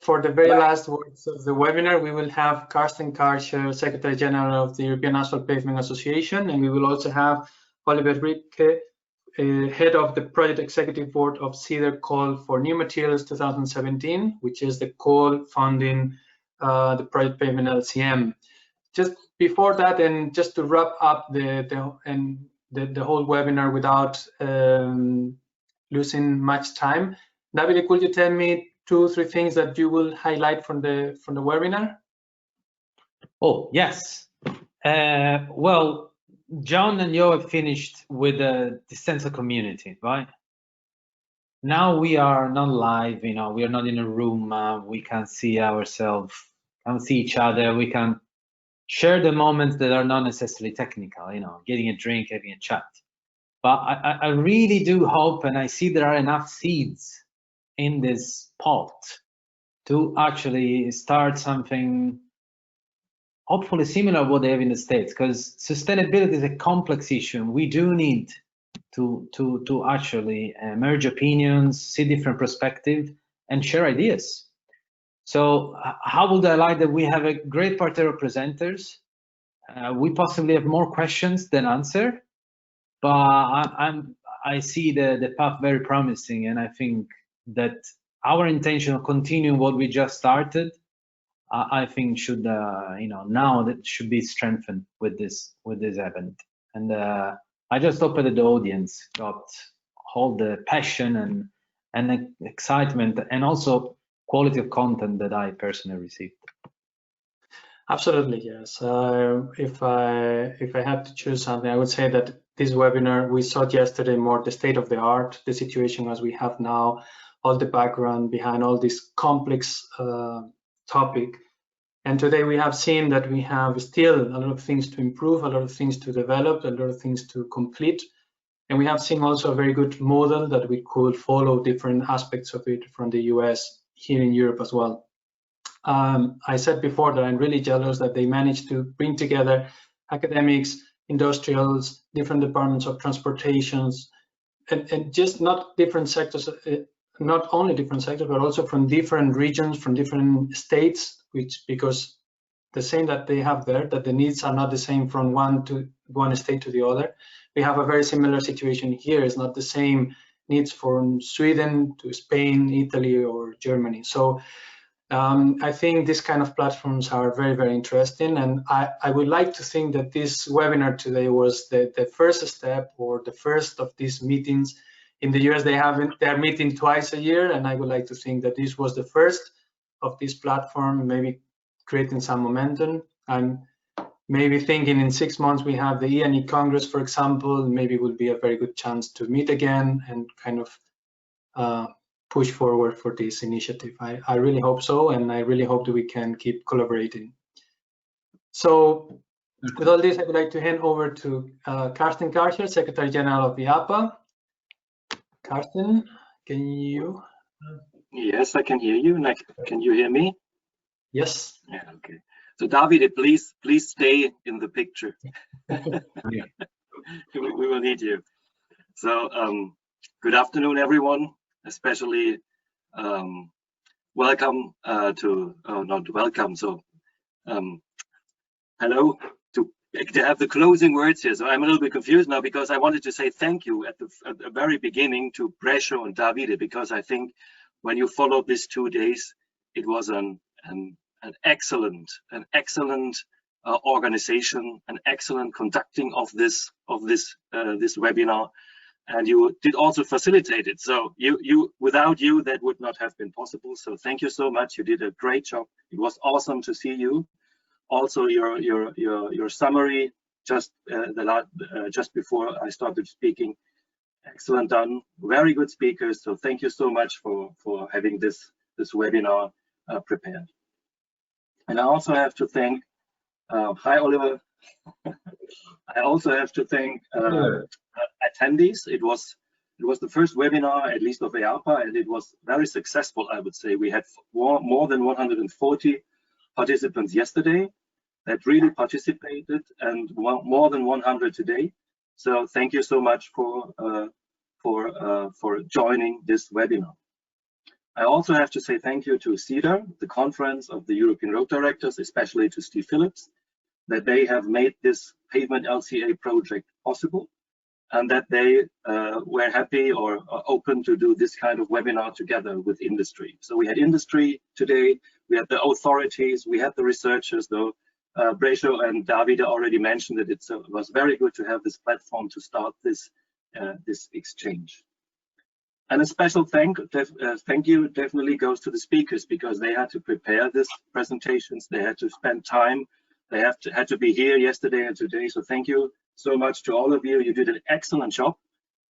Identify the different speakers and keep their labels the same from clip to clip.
Speaker 1: for the very last words of the webinar, we will have Carsten Karcher, Secretary General of the European Asphalt Paving Association, and we will also have Oliver Ripke, Head of the Project Executive Board of CEDR Call for New Materials 2017, which is the call funding the project PavementLCM. Just before that, and just to wrap up the whole webinar without losing much time, Davide, could you tell me 2 or 3 things that you will highlight from the webinar?
Speaker 2: Oh, yes. Well, John and Yo have finished with the sense of community, right? Now we are not live, we are not in a room, we can see ourselves, can see each other, we can share the moments that are not necessarily technical, getting a drink, having a chat. But I really do hope, and I see there are enough seeds in this pot to actually start something hopefully similar to what they have in the States, because sustainability is a complex issue. We do need to actually merge opinions, see different perspectives, and share ideas. So how would I like that we have a great party of presenters? We possibly have more questions than answer, but I see the path very promising, and I think that our intention of continuing what we just started, I think should now that should be strengthened with this event. And I just hope that the audience got all the passion and the excitement and also quality of content that I personally received.
Speaker 1: Absolutely, yes. If I had to choose something, I would say that this webinar, we saw yesterday more the state of the art, the situation as we have now, all the background behind all this complex topic. And today we have seen that we have still a lot of things to improve, a lot of things to develop, a lot of things to complete. And we have seen also a very good model that we could follow different aspects of it from the US here in Europe as well. I said before that I'm really jealous that they managed to bring together academics, industrials, different departments of transportations, and just not different sectors, not only different sectors, but also from different regions, from different states, because the same that they have there, that the needs are not the same from one state to the other. We have a very similar situation here. It's not the same needs from Sweden to Spain, Italy, or Germany. So I think these kind of platforms are very, very interesting. And I would like to think that this webinar today was the first step or the first of these meetings. In the US, they're meeting twice a year. And I would like to think that this was the first of this platform, maybe creating some momentum. I'm maybe thinking in 6 months we have the E&E Congress, for example. Maybe it will be a very good chance to meet again and kind of push forward for this initiative. I really hope so, and I really hope that we can keep collaborating. So with all this, I would like to hand over to Carsten Karcher, Secretary General of the EAPA. Carsten, can you?
Speaker 3: Yes, I can hear you. Can you hear me?
Speaker 1: Yes.
Speaker 3: Yeah, okay. So Davide, please stay in the picture.
Speaker 2: Yeah.
Speaker 3: We will need you. So good afternoon, everyone. Especially welcome not welcome. So hello to have the closing words here. So I'm a little bit confused now because I wanted to say thank you at the very beginning to Brescio and Davide, because I think when you followed these 2 days, it was an excellent organization, an excellent conducting of this webinar, and you did also facilitate it. So without you, that would not have been possible. So thank you so much. You did a great job. It was awesome to see you. Also, your summary just before I started speaking, excellent done. Very good speakers. So thank you so much for having this webinar prepared. And I also have to thank hi Oliver. I also have to thank attendees. It was the first webinar, at least of EAPA, and it was very successful, I would say. We had more than 140 participants yesterday that really participated, and more than 100 today. So thank you so much for joining this webinar. I also have to say thank you to CEDR, the Conference of the European Road Directors, especially to Steve Phillips, that they have made this PavementLCM project possible, and that they were happy or open to do this kind of webinar together with industry. So we had industry today, we had the authorities, we had the researchers, though Brescio and Davide already mentioned that it was very good to have this platform to start this exchange. And a special thank you definitely goes to the speakers, because they had to prepare these presentations, they had to spend time, they had to be here yesterday and today. So thank you so much to all of you. You did an excellent job.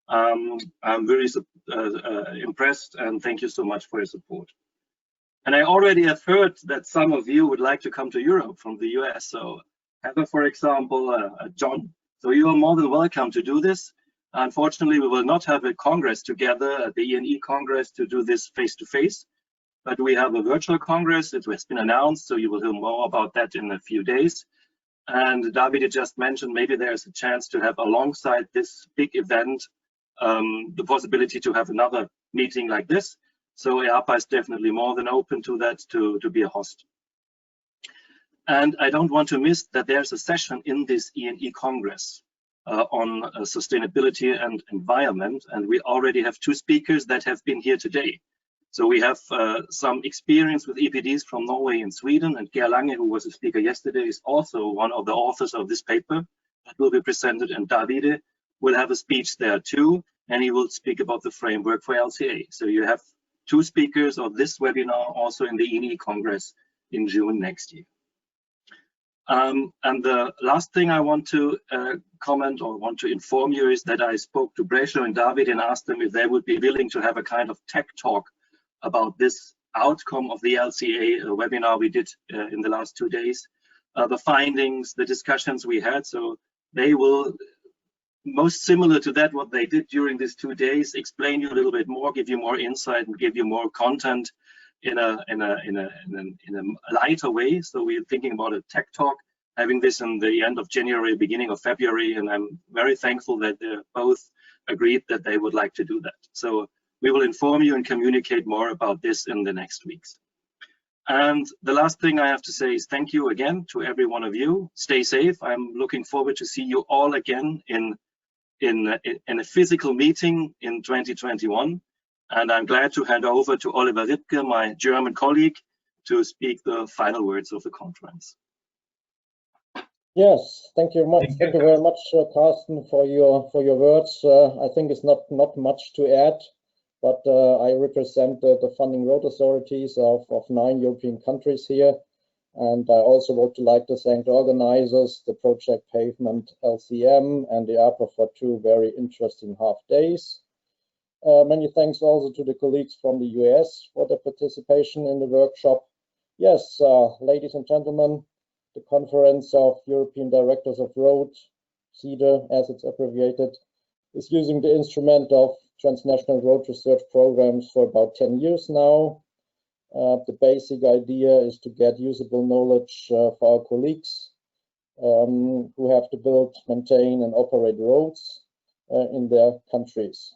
Speaker 3: I'm very impressed, and thank you so much for your support. And I already have heard that some of you would like to come to Europe from the US. So Heather, for example, John. So you are more than welcome to do this. Unfortunately, we will not have a Congress together at the E&E Congress to do this face-to-face, but we have a virtual Congress. It has been announced, so you will hear more about that in a few days. And Davide just mentioned maybe there's a chance to have alongside this big event the possibility to have another meeting like this. So EAPA is definitely more than open to that, to be a host. And I don't want to miss that there's a session in this E&E Congress on sustainability and environment, and we already have 2 speakers that have been here today. So we have some experience with EPDs from Norway and Sweden, and Geir Lange, who was a speaker yesterday, is also one of the authors of this paper that will be presented, and Davide will have a speech there too, and he will speak about the framework for LCA. So you have 2 speakers of this webinar also in the E&E Congress in June next year. And the last thing I want to comment or want to inform you is that I spoke to Brescio and David and asked them if they would be willing to have a kind of tech talk about this outcome of the LCA webinar we did in the last 2 days, the findings, the discussions we had. So they will, most similar to that, what they did during these 2 days, explain you a little bit more, give you more insight, and give you more content in a lighter way. So we're thinking about a tech talk, having this in the end of January, beginning of February, and I'm very thankful that they both agreed that they would like to do that. So we will inform you and communicate more about this in the next weeks. And the last thing I have to say is thank you again to every one of you. Stay safe. I'm looking forward to see you all again in a physical meeting in 2021. And I'm glad to hand over to Oliver Ripke, my German colleague, to speak the final words of the conference.
Speaker 4: Yes, thank you much. Thank you very much, Carsten, for your words. I think it's not much to add, but I represent the funding road authorities of 9 European countries here, and I also would like to thank the organizers, the project PavementLCM and the EAPA for 2 very interesting half days. Many thanks also to the colleagues from the US for their participation in the workshop. Yes, ladies and gentlemen, the Conference of European Directors of Road, CEDR as it's abbreviated, is using the instrument of transnational road research programs for about 10 years now. The basic idea is to get usable knowledge for our colleagues who have to build, maintain and operate roads in their countries.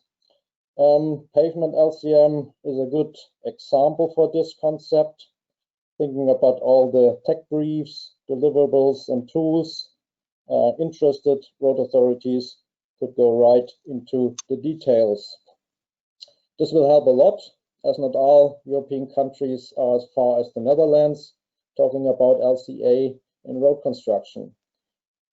Speaker 4: PavementLCM is a good example for this concept, thinking about all the tech briefs, deliverables and tools. Interested road authorities could go right into the details. This will help a lot, as not all European countries are as far as the Netherlands talking about LCA in road construction.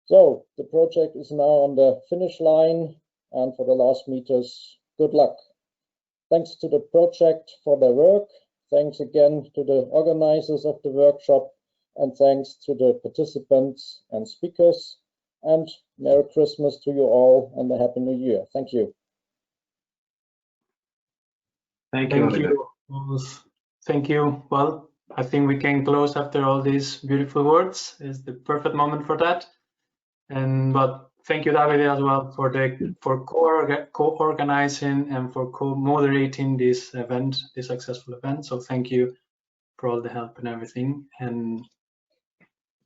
Speaker 4: So the project is now on the finish line, and for the last meters, good luck. Thanks to the project for their work. Thanks again to the organizers of the workshop, and thanks to the participants and speakers. And Merry Christmas to you all and a Happy New Year. Thank you.
Speaker 2: Thank you.
Speaker 1: Thank you. Well, I think we can close after all these beautiful words. It's the perfect moment for that. But thank you, Davide, as well for co-organizing and for co-moderating this event, this successful event. So thank you for all the help and everything. And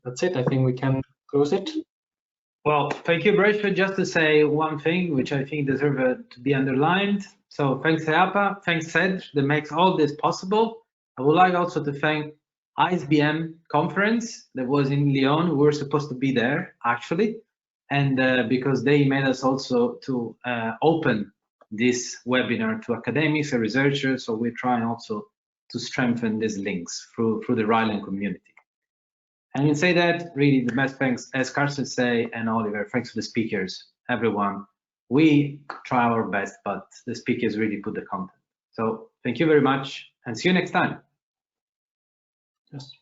Speaker 1: that's it. I think we can close it.
Speaker 2: Well, thank you, Braithwaite. Just to say one thing, which I think deserves to be underlined. So thanks EAPA, thanks CEDR that makes all this possible. I would like also to thank ISBM conference that was in Lyon. We were supposed to be there actually, and because they made us also to open this webinar to academics and researchers. So we're trying also to strengthen these links through the Ryland community. And in say that, really the best thanks, as Carsten say, and Oliver, thanks to the speakers, everyone. We try our best, but the speakers really put the content. So thank you very much and see you next time.
Speaker 1: Yes.